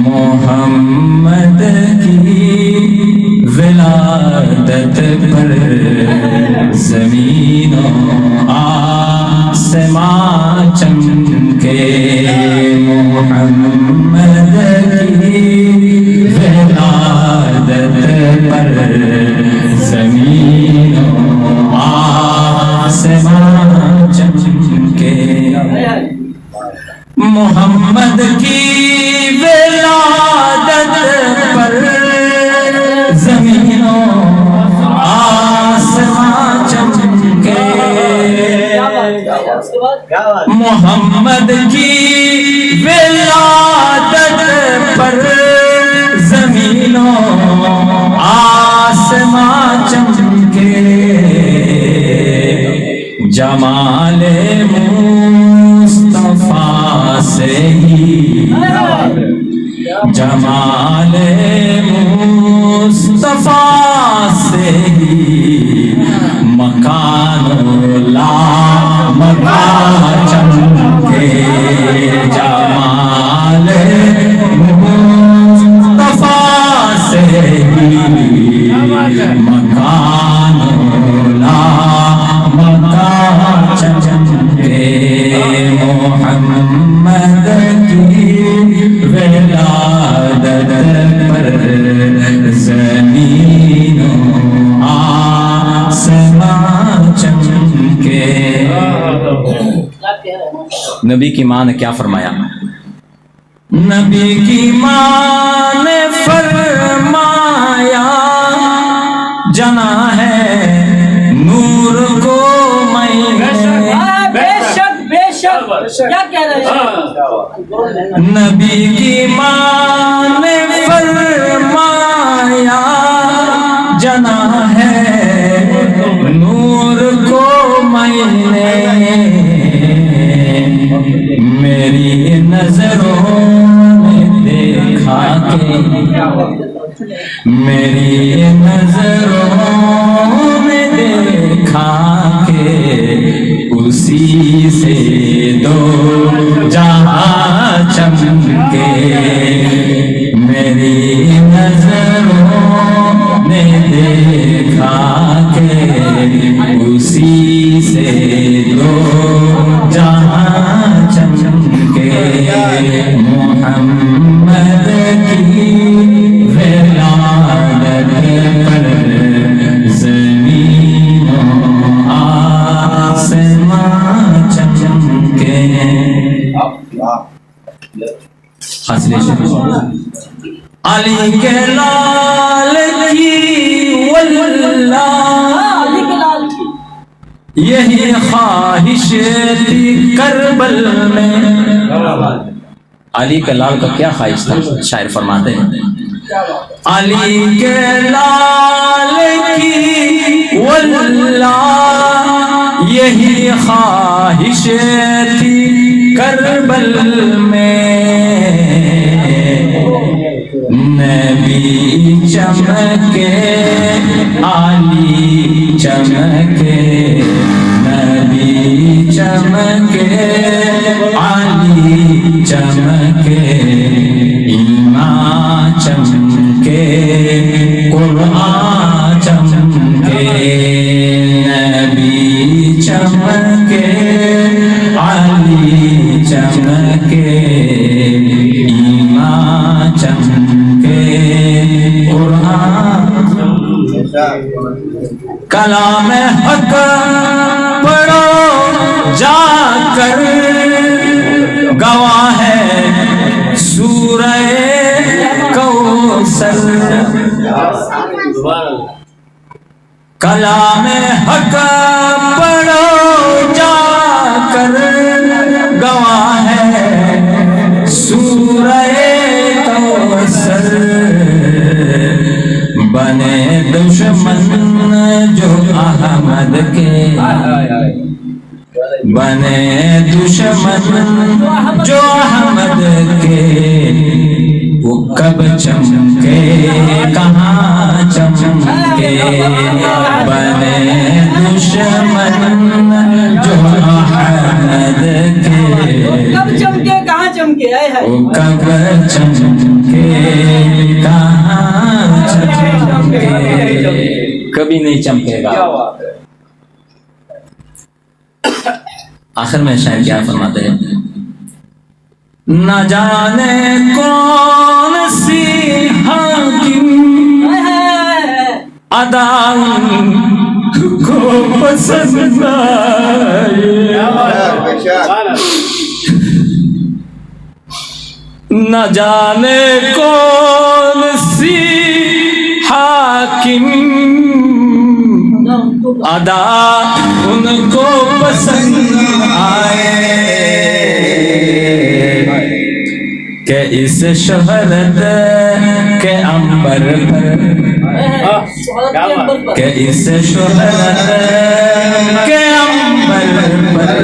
محمد کی ولادت پر زمین و آسمان چمکے، محمد کی ولادت پر زمین و آسمان چمکے، محمد کی ولادت پر زمین و آسمان چمکے، محمد کی ولادت پر زمین و آسمان چمکے، جمال مصطفیٰ سے ہی، جمال مصطفیٰ سے ہی مکان لا مکان چمکے، جمال مصطفیٰ سے ہی مکان لا مکان چمکے، محمد کی ولادت پر زمین و آسمان چمکے۔ نبی کی ماں نے کیا فرمایا؟ نبی کی ماں نے فرمایا جنا ہے نور کو میں نے، کیا کہہ رہے ہیں؟ نبی کی ماں نے فرمایا جنا ہے نور کو میں نے، میری نظروں نے دیکھا کہ، میری نظروں نے دیکھا کہ اسی سے دو جہاں چمکے، میری نظروں نے دیکھا کہ اسی سے دو جہاں چمکے، محمد کی ولادت پر زمین و آسمان چمکے۔ علی کے لال کی واللہ یہی خواہش تھی کربل میں، علی کے لال کا کیا خواہش تھا؟ شاعر فرماتے ہیں علی کے لال کی واللہ یہی خواہش تھی کربل میں، نبی چمکے علی چمکے، نبی چمکے علی چمکے، ایمان چمکے قرآن چمکے، نبی چمکے علی چمکے، ایمان چمکے قرآن۔ کلام حق پڑھو جا کر، گواہ ہے سورہ کوثر، کلام حق پڑھو جا کر، گواہ ہے سورہ کوثر، بنے دشمن جو احمد کے، بنے دشمن جو احمد کے، وہ کب چمکے کہاں چمکے، بنے دشمن جو احمد کے، کب چمکے کہاں چمکے، وہ کب چمکے کبھی نہیں چمکے گا. آخر میں شاعر کیا فرماتے ہیں؟ نہ جانے کون سی حاکم ادا کو پسند آئے، نہ جانے کون سی حاکم ادا ان کو پسند آئے کہ اس شہرت کے عنبر پر، کہ اس شہرت کے عنبر پر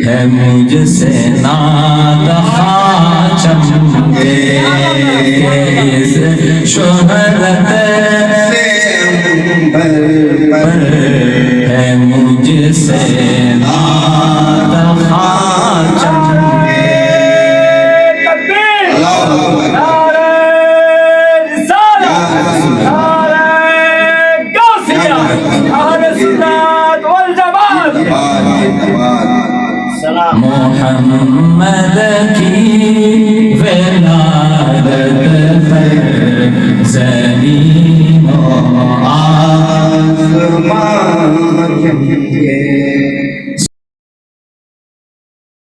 ہے مجھ سے نادخواہ چمکے، کہ اس شہرت ہے مجھ سے نادخواہ چمکے. محمد کی ولادت